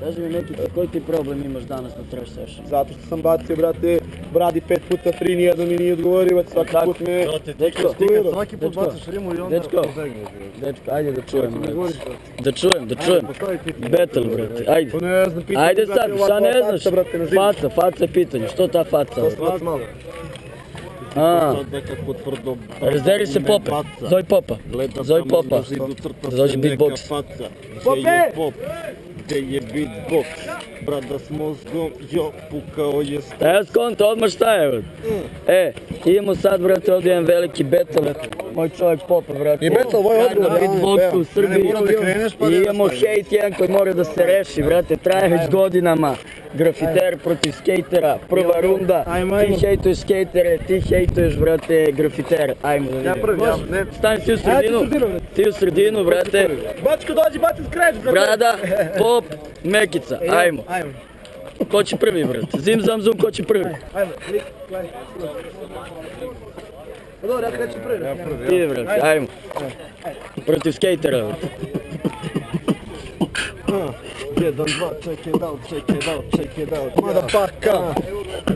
Kaži mi neki, koji ti problem imaš danas na trash session? Zato što sam bacio, brate, bradi 5 puta free, nijedno mi nije odgovorio, svaki put me... Dečko, svaki put baciš rimu i onda... Dečko, ajde da čujem, brate. Da čujem. Battle, brate, ajde. Ne znam, pitanje, Ajde sad, šta ne znaš? Faca je pitanje, što ta faca? Razderi se Pope, zove Popa. Da dođe beatbox. Pope! Gde je beatbox? Brada s mozgom, jo, pukao je Evo skonto, odmah šta je? Imamo sad, brate, ovdje jedan veliki battle. Moj čovjek Popa, brate. I battle, ovo je odgovor. Na beatboxu u Srbiji. I imamo hejt jedan koji mora da se reši, brate. Traje već godinama. Grafiter protiv skejtera, prva runda. Ti hejtuješ skejtere, ti hejtuješ, brate, grafitere. Ajmo da vidimo. Stani ti u sredinu. Ti u sredinu, brate. Bačko, dođi, baci scratch, brate. Brada, Pop, Mekica. Ajmo. Ko će prvi, brate? Zim, zam, zum, ko će prvi? Ajmo, dobro, ja krećem prvi. Ti, brate, ajmo. Protiv skejtera, brate. 1, 2, check it out, motherfucker.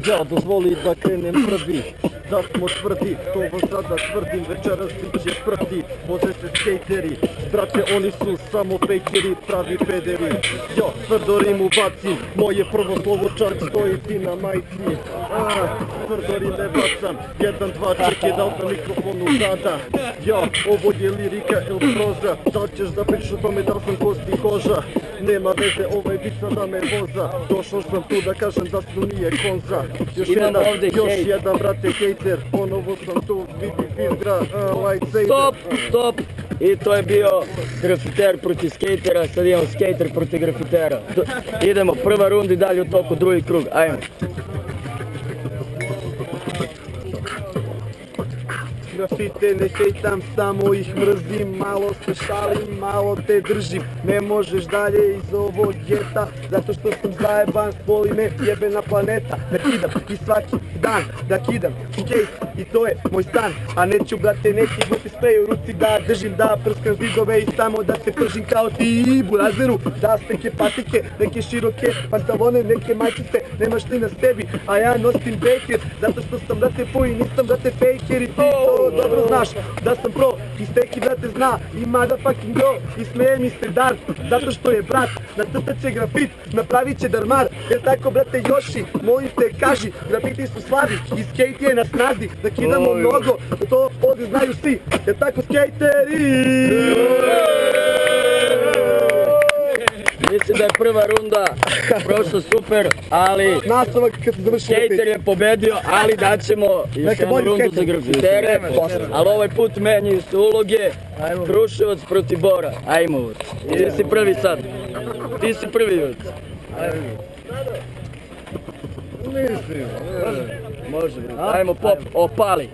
Ja, dozvoli da krenem prvi, da smo tvrdi, to vam sada tvrdim, večeras bit će prti, voze se skejteri, brate, oni su samo fejkeri, pravi pederi. Jo, tvrdo rimu bacim, moje prvo slovo čak stoji ti na majci. Tvrdo rime bacam, 1, 2, check it out na mikrofonu sada. Jo, ovo je lirika il proza, da li ćeš da pričaš o tome da sam kosti koža? Nema veze, ovaj bit sada me voza, došao sam tu da kažem da su nije konza. Još jedan, brate, hejter, ponovo sam tu, vidi igra, lightsaber. Stop! I to je bio grafiter protiv skejtera, sad imamo skejter protiv grafitera. Idemo, prva runda i dalje u toku, drugi krug, ajmo. Grafite ne hejtam, samo ih mrzim, malo se šalim, malo te držim. Ne možeš dalje iz ovog geta, zato što sam zajeban, boli me jebena planeta. Da kidam i svaki dan, da kidam skejt i to je moj stan. A neću, brate, neki buti sprej u ruci da držim, da prskam zidove i samo da se pržim kao ti i burazeru. Da steke patike, neke široke pantalone, neke majčice, nemaš ti na sebi, a ja nosim beker, zato što sam, brate, fuj, nisam, brate, faker i ti to dobro znaš da sam pro i steki, brate, zna i motherfucking bro i smeje mi se dar, zato što je brat, nacrtat će grafit, napravit će darmar, jer tako, brate, Joši, molim te, kaži, grafiti su slavi i skejt je na snazi, da kidamo mnogo, to ovdje znaju svi, jer tako skejteri. Mislim da je prva runda prošla super, ali skejter je pobedio, ali daćemo još jednu rundu za grafitere, ali ovaj put menjaju se uloge, Kruševac protiv Bora, ajmo, ti si prvi sad, ti si prvi. Može, ajmo Pop, opali.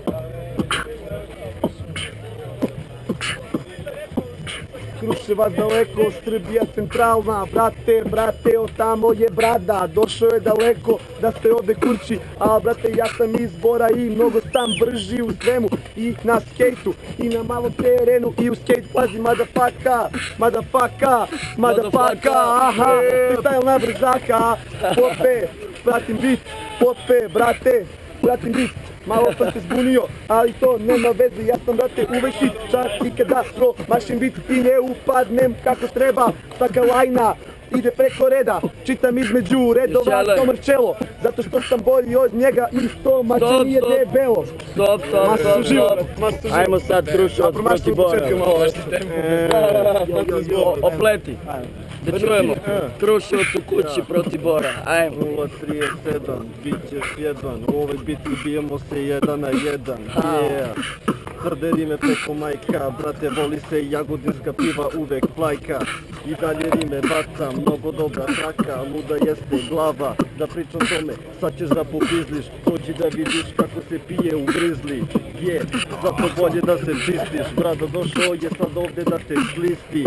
Kruševac daleko, Srbija centralna, brate, od tamo je brada, došao je daleko da se ovde kurči, a brate, ja sam iz Bora i mnogo sam brži u svemu, i na skejtu, i na malom terenu, i u skejt pazi, motherfucker, aha, freestyle na brzaka, Pope, pratim bit, Pope, brate, pratim bit. Malo sam se zbunio, ali to nema veze, ja sam, brate, uvek hit, čak i kada promašim bit i ne upadnem kako treba, svaka lajna ide preko reda, čitam između redova to mrčelo, zato što sam bolji od njega i to mače nije debelo. Stop, ajmo sad Kruševac protiv Bora. Opleti, da čujemo, Kruševac u kući protiv Bora, ajmo. 0-37, bit ćeš jedan, u ovoj bitki bijemo se 1 na 1, tvrde rime preko majka, brate, voli se jagodinska piva, uvek plajka, i dalje rime bacam, mnogo dobra traka, luda jeste glava, da pričam tome, sad ćeš da popizliš, dođi da vidiš kako se pije u grizli, zato bolje da se čistiš, brada došao je sad ovde da te slisti,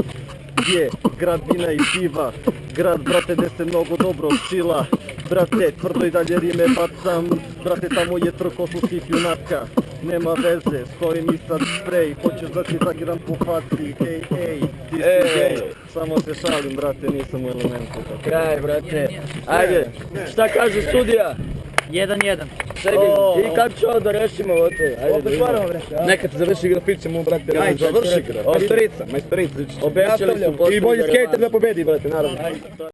grad vina i piva, grad, brate, gde se mnogo dobro čila, brate, tvrdo i dalje rime bacam, brate, tamo je trokosovskih junaka, nema veze, stojim i sad sprej, hoćeš da ti zagiram po faci, ej, ti si gej, samo se šalim, brate, nisam u elementu. Kraj, brate. Ajde, šta kaže studija? 1-1. I kako će ovo da rešimo ovo to? Ajde da vidimo. Nekad se završi grafit ćemo, brate, ajde, završi grafit. Majstorica. Obećali su I bolji skater da pobedi, brate, naravno.